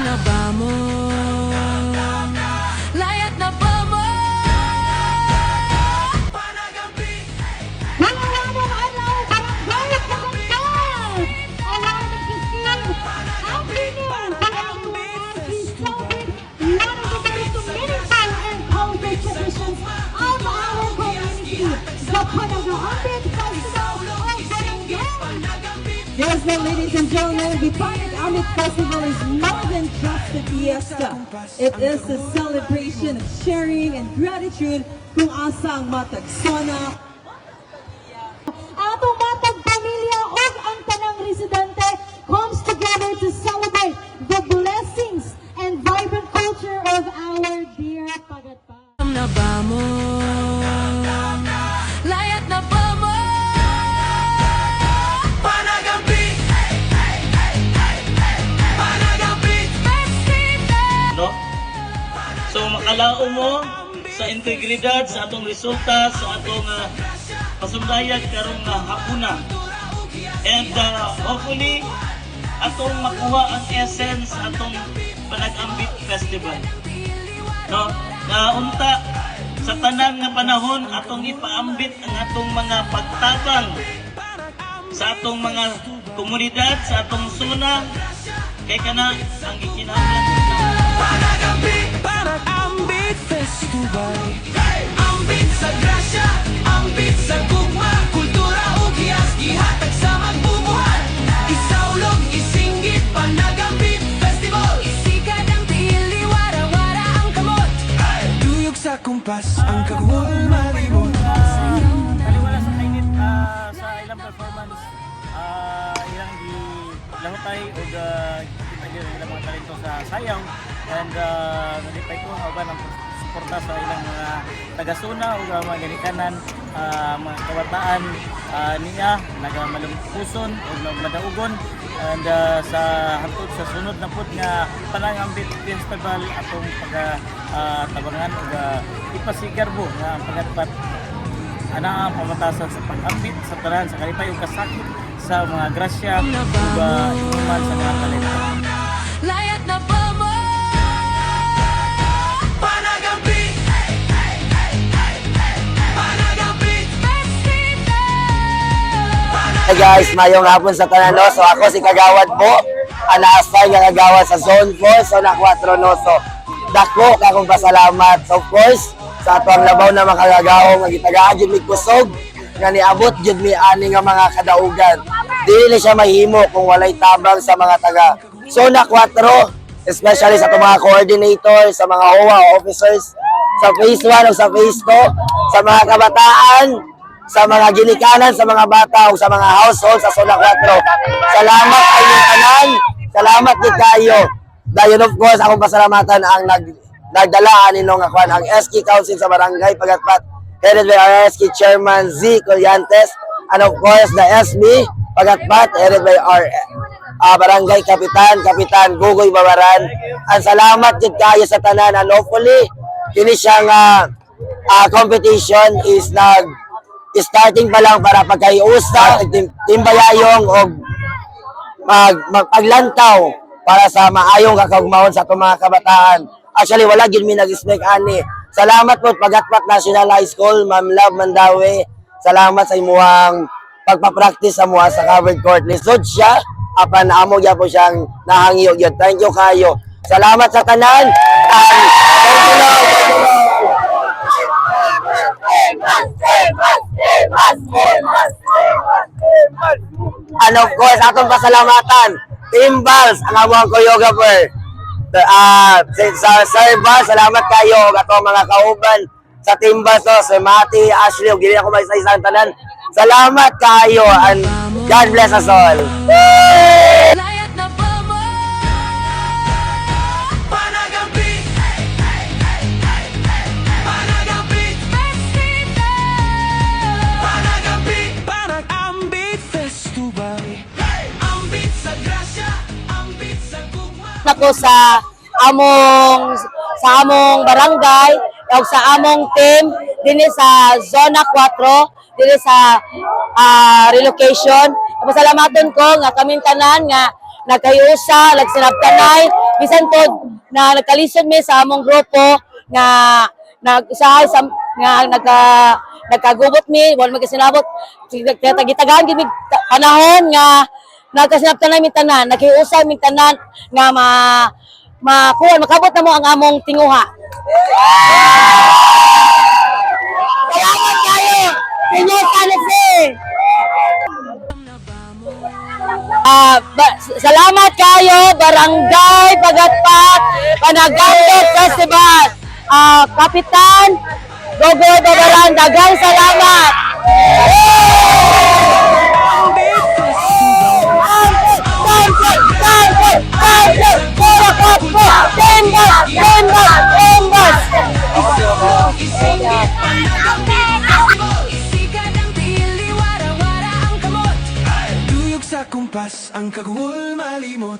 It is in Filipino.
na ba mo? Layat na ba mo? Nangangamang alaw, parang bayat na ganda! Alaw ng Kristiyan, ang premier, parang preserving one of the most meaningful and powerful traditions of our community, the Panagambit Festival of Barangay. Yes, well, ladies and gentlemen, the Panagambit Festival is more than just a fiesta. It is a celebration of sharing and gratitude kung asang matagsona atong matag pamilya ug ang tanang residente comes together to celebrate the blessings and vibrant culture of our dear Pagatpa. Na ba mo? Layat na ba mo? Panagambit! Panagambit Festival! No? So makalao mo sa integridad sa atong resulta sa atong pasundayag karong hapuna. And hopefully atong makuha ang essence sa atong Panagambit Festival. No? Unta sa tanan nga panahon atong ipaambit ang atong mga pagtabang sa atong mga komunidad, sa atong zona, kay kana ang gikinahanglan. Panagambit Festival. Ambit sa grasya, ambit sa gugma, kultura ug hiyas gihatag sa magbubuhat. Isaulog, isinggit, Panagambit Festival. Isikat ang tili, wara-wara ang kamot. Tuyog sa kumpas, ang kagul malibot. Taliwala sa kainit sa ilang performance, ilang gilahutay o kita ilang mga talento sa sayaw, and nalipay ko ang uban ang suporta sa ilang mga taga-suna o mga ganikanan, mga kabataan niya nagamalumpuson o madaugon, and sa hantod sa sunod na pud nga Panagambit Festival atong pagtabangan o ipasigarbo nga ang pagatpat ana ang pamatasan sa pag-ambit sa tanan sa kalipay ug kasakit sa mga grasya ug inuman sa mga talento. Layat na ba mo? Panagambit! Panagambit Festival! Hey guys, mayong hapon sa tanan, no? So ako si Kagawad po, ana-assign nga kagawad sa Zone 4, Zona 4, no? So dako kakong pasalamat. So of course, sa ato ang labaw na makagagaw nga gitagaan jud mi kusog nga niabot jud mi ani nga mga kadaugan. Dili siya mahimo kung walay tabang sa mga taga Zona 4, especially sa mga coordinator, sa mga OWA officers, sa phase 1 o sa phase 2, sa mga kabataan, sa mga ginikanan, sa mga bata o sa mga household sa Zona 4. Salamat sa inyong tanan. Salamat gid kayo. Dayon of course akong pasalamatan ang nagdala ninong akuan ang SK Council sa Barangay Pagatpat, headed by our SK Chairman Z. Colyantes, and of course the SB Pagatpat, headed by our Barangay Kapitan Gugoy Babaran. Ang salamat gid kayo sa tanan, and hopefully kini siyang competition is starting pa lang para pagkaiusa, timbayayong o magpaglantaw para sa maayong kakagmahon sa itong mga kabataan. Actually, wala gid mi nag-expect ani. Salamat po Pagatpat National High School, Ma'am Love Mandawi. Salamat sa imuhang pagpa-practice sa muha sa covered court. Lisod siya, apan amo gyud po siyang nahangyo gyud. Thank you kayo. Salamat sa tanan. Thank you Lord. And of course, atong pasalamatan, Team Bals, ang among choreographer. Sa Sir Bals, salamat kayo ato mga kauban sa Team Bals, Sir Mati, Ashley, ug dili ako maisa-isang tanan. Salamat kayo and God bless us all. Layat na ba mo? Panagambit! Panagambit Festival! Panagambit! Panagambit Festival! Ambit sa grasya, ambit sa gugma. Ako sa among barangay o sa among team dinhi sa Zona 4 dinhi sa relocation. Pasalamaton ko nga kaming tanan nga nagkayusa, nagsinabtanay bisan pod na nagkalisod mi sa among grupo nga nag-usahay sa nga nagkagubot mi wala magkasinabot gitagaan gid mi panahon nga nagkasinabtan mi tanan nakiusay mi tanan nga makuha makabot na mo ang among tinguha. Salamat kayo! Pinusa na salamat kayo, Barangay Pagatpat, Panagantot Festival. Kapitan, Gogoy Babaran, daghang salamat! Isikat ang tili, wara-wara ang kamot. Tuyok sa kumpas, ang kagul malimot.